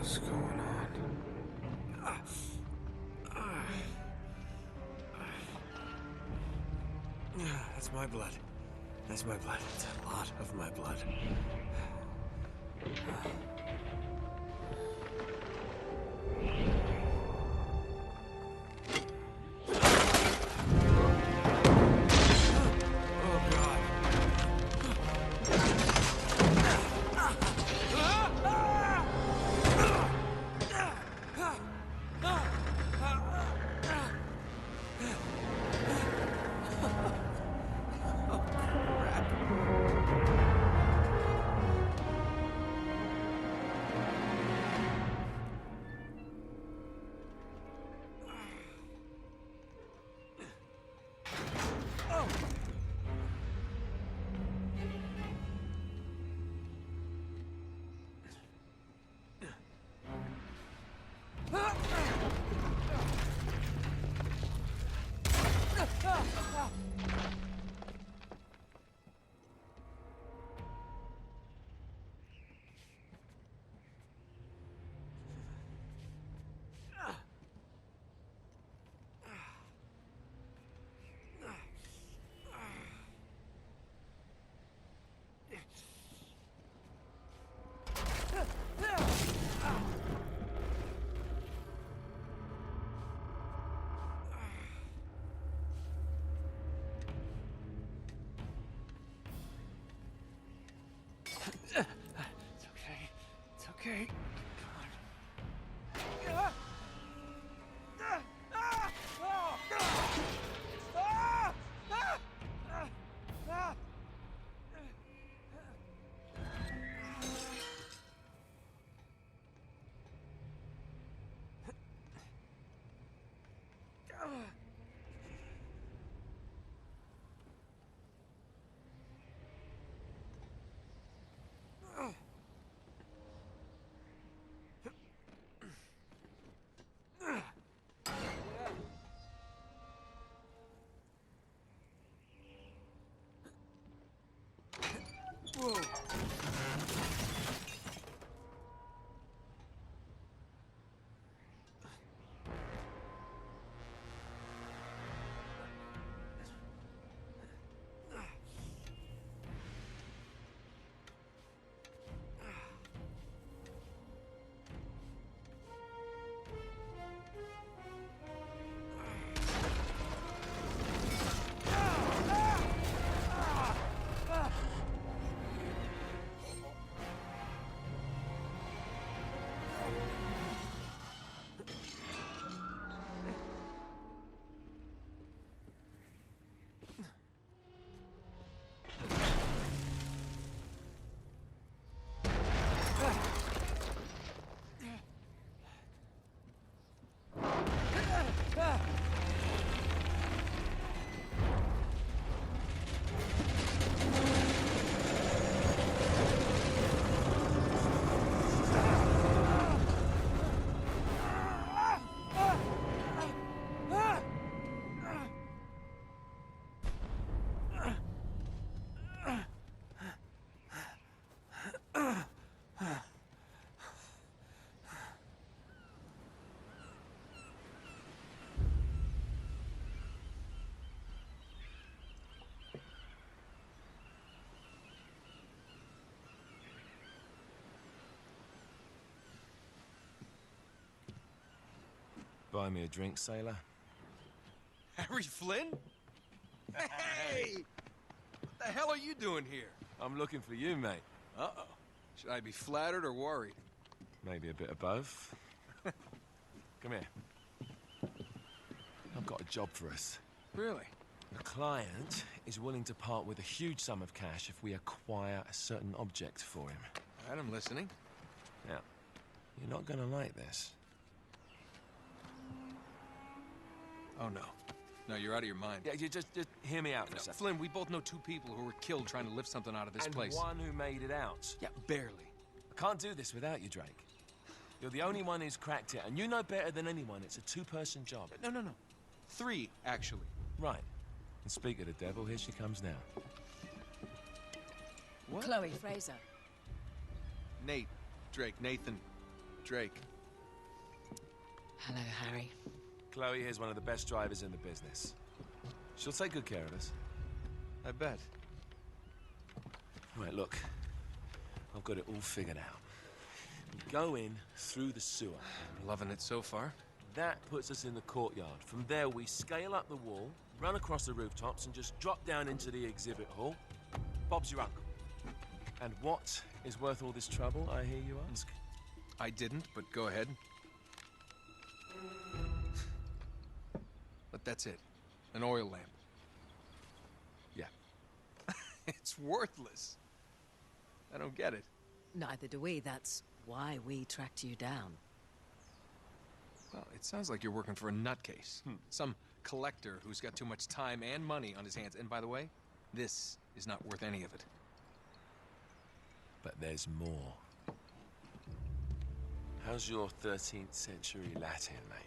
What's going on? That's my blood. That's my blood. It's a lot of my blood. It's okay. Come on. Whoa. Buy me a drink, sailor. Harry Flynn? Hey! What the hell are you doing here? I'm looking for you, mate. Uh-oh. Should I be flattered or worried? Maybe a bit of both. Come here. I've got a job for us. Really? The client is willing to part with a huge sum of cash if we acquire a certain object for him. All right, I'm listening. Now, you're not gonna like this. Oh, no. No, you're out of your mind. Yeah, you just hear me out for a No, second. Flynn, we both know two people who were killed trying to lift something out of this place. One who made it out. Yeah, barely. I can't do this without you, Drake. You're the only one who's cracked it, and you know better than anyone it's a two-person job. No. 3, actually. Right. And speak of the devil, here she comes now. What? Chloe Fraser. Nate. Drake. Nathan. Drake. Hello, Harry. Chloe here's one of the best drivers in the business. She'll take good care of us. I bet. Right, look. I've got it all figured out. We go in through the sewer. Loving it so far. That puts us in the courtyard. From there, we scale up the wall, run across the rooftops, and just drop down into the exhibit hall. Bob's your uncle. And what is worth all this trouble, I hear you ask? I didn't, but go ahead. But that's it. An oil lamp. Yeah. It's worthless. I don't get it. Neither do we. That's why we tracked you down. Well, it sounds like you're working for a nutcase. Some collector who's got too much time and money on his hands. And by the way, this is not worth any of it. But there's more. How's your 13th century Latin, mate?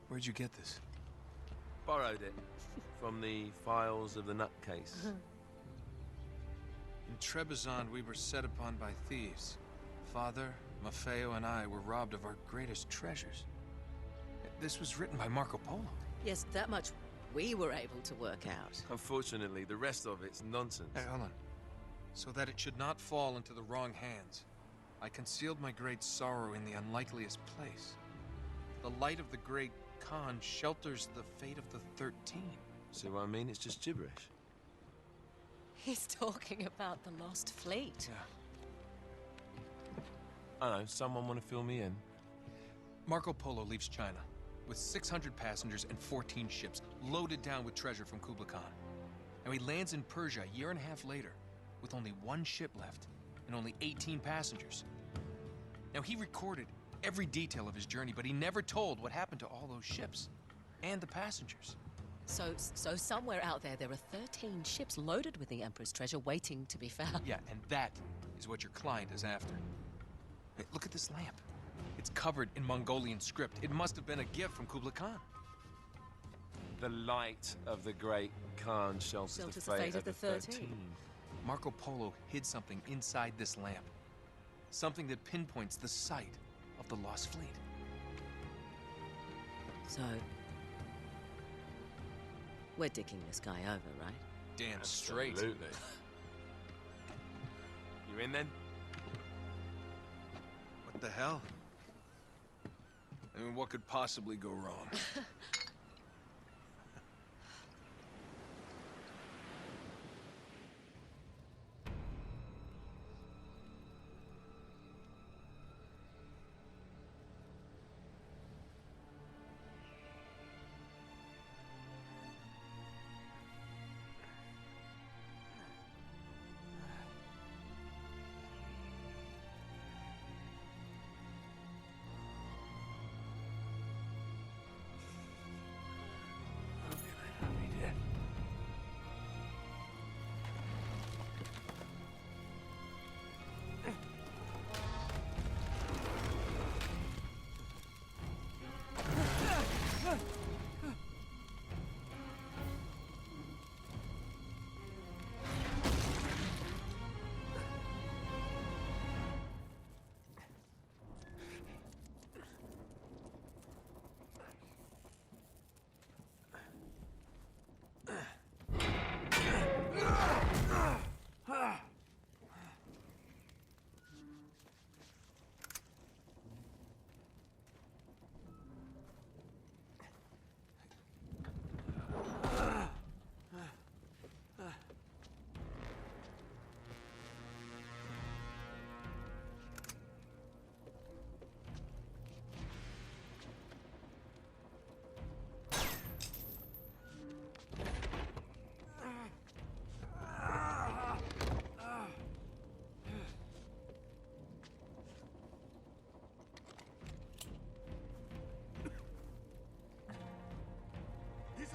Where'd you get this? Borrowed it from the files of the nutcase. In Trebizond, we were set upon by thieves. Father, Maffeo, and I were robbed of our greatest treasures. This was written by Marco Polo. Yes, that much we were able to work out. Unfortunately, the rest of it's nonsense. Hey, hold on. So that it should not fall into the wrong hands, I concealed my great sorrow in the unlikeliest place. The light of the great Khan shelters the fate of the 13. See what I mean? It's just gibberish. He's talking about the lost fleet. Yeah. I know, someone want to fill me in? Marco Polo leaves China with 600 passengers and 14 ships, loaded down with treasure from Kublai Khan. And he lands in Persia a year and a half later, with only one ship left and only 18 passengers. Now, he recorded every detail of his journey, but he never told what happened to all those ships and the passengers. So somewhere out there are 13 ships loaded with the Emperor's treasure waiting to be found. Yeah, and that is what your client is after. Hey, look at this lamp. It's covered in Mongolian script. It must have been a gift from Kublai Khan. The light of the great Khan shelters the fate of the 13. Marco Polo hid something inside this lamp. Something that pinpoints the site of the lost fleet. So, we're dicking this guy over, right? Damn straight. Absolutely. You in then? What the hell? I mean, what could possibly go wrong?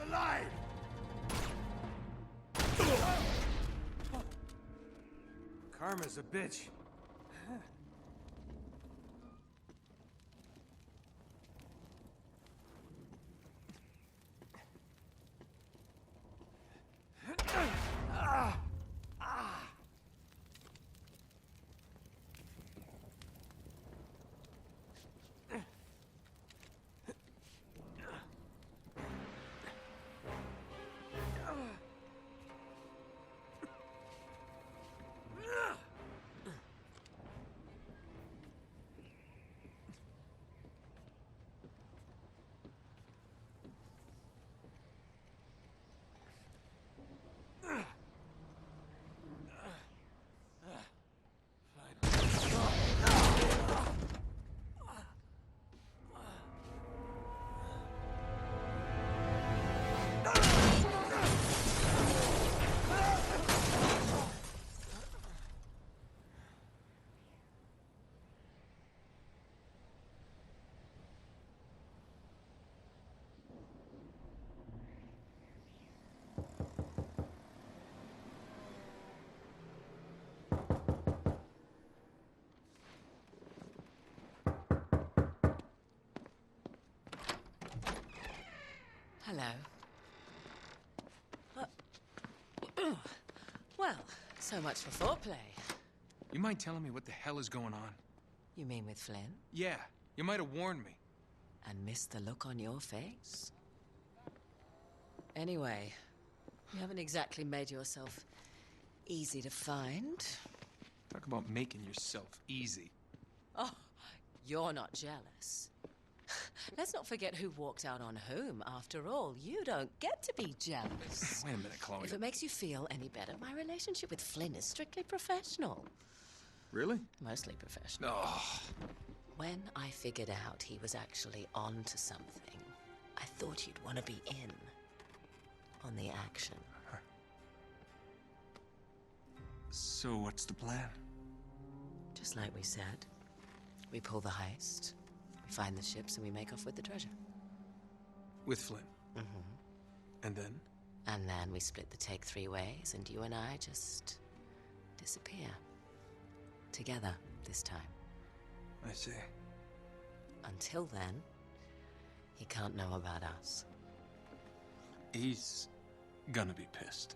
Alive! Karma's a bitch. Hello. Well, so much for foreplay. You mind telling me what the hell is going on? You mean with Flynn? Yeah, you might have warned me. And missed the look on your face? Anyway, you haven't exactly made yourself easy to find. Talk about making yourself easy. Oh, you're not jealous. Let's not forget who walked out on whom. After all, you don't get to be jealous. Wait a minute, Chloe. If it makes you feel any better, my relationship with Flynn is strictly professional. Really? Mostly professional. Oh. When I figured out he was actually on to something, I thought you'd want to be in on the action. So what's the plan? Just like we said, we pull the heist, we find the ships, and we make off with the treasure. With Flynn? Mm-hmm. And then? And then we split the take 3 ways, and you and I just disappear. Together, this time. I see. Until then, he can't know about us. He's gonna be pissed.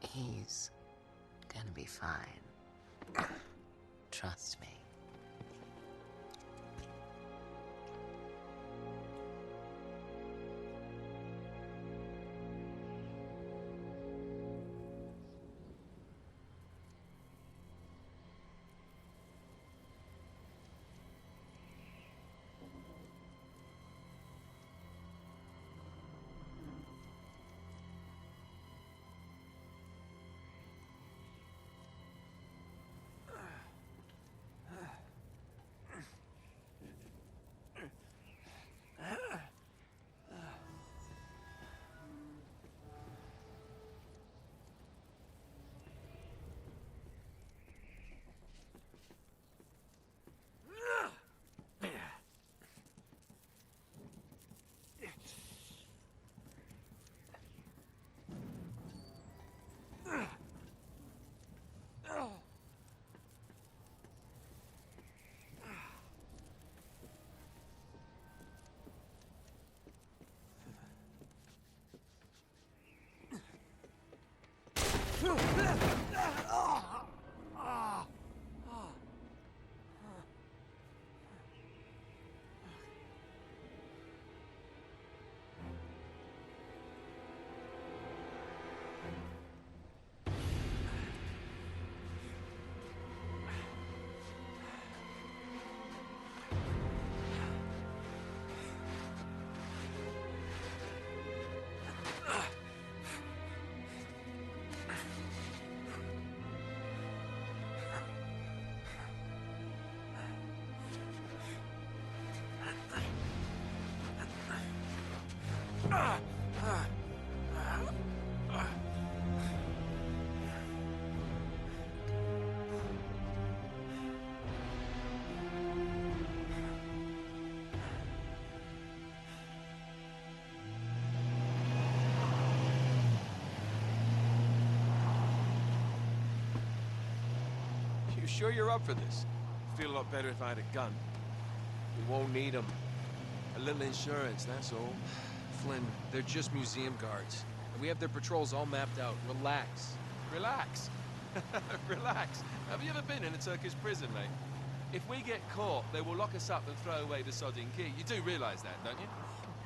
He's gonna be fine. Trust me. You sure you're up for this? Feel a lot better if I had a gun. We won't need them. A little insurance, that's all. Flynn, they're just museum guards. We have their patrols all mapped out. Relax. Relax. Relax. Have you ever been in a Turkish prison, mate? If we get caught, they will lock us up and throw away the sodding key. You do realize that, don't you?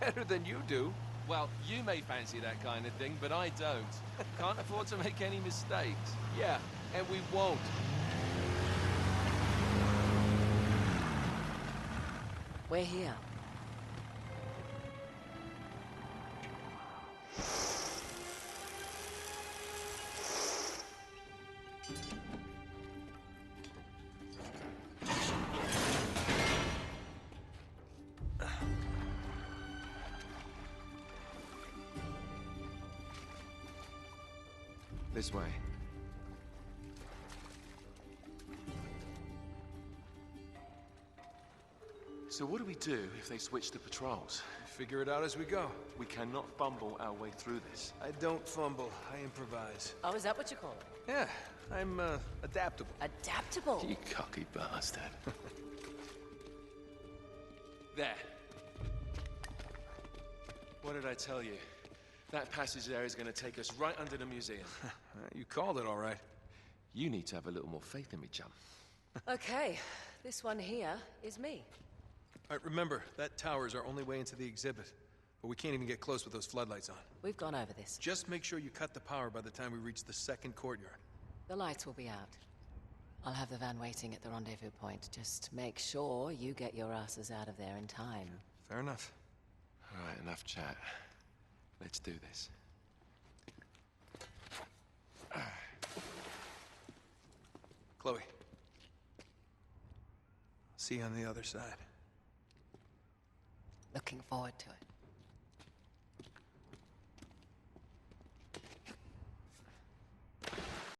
Better than you do. Well, you may fancy that kind of thing, but I don't. Can't afford to make any mistakes. Yeah, and we won't. We're here. This way. So what do we do if they switch the patrols? Figure it out as we go. We cannot fumble our way through this. I don't fumble. I improvise. Oh, is that what you call it? Yeah, I'm, adaptable. Adaptable. You cocky bastard. There. What did I tell you? That passage there is going to take us right under the museum. You called it all right. You need to have a little more faith in me, chum. Okay, this one here is me. All right, remember, that tower is our only way into the exhibit. But we can't even get close with those floodlights on. We've gone over this. Just make sure you cut the power by the time we reach the second courtyard. The lights will be out. I'll have the van waiting at the rendezvous point. Just make sure you get your asses out of there in time. Fair enough. All right, enough chat. Let's do this. Chloe. See you on the other side. Looking forward to it.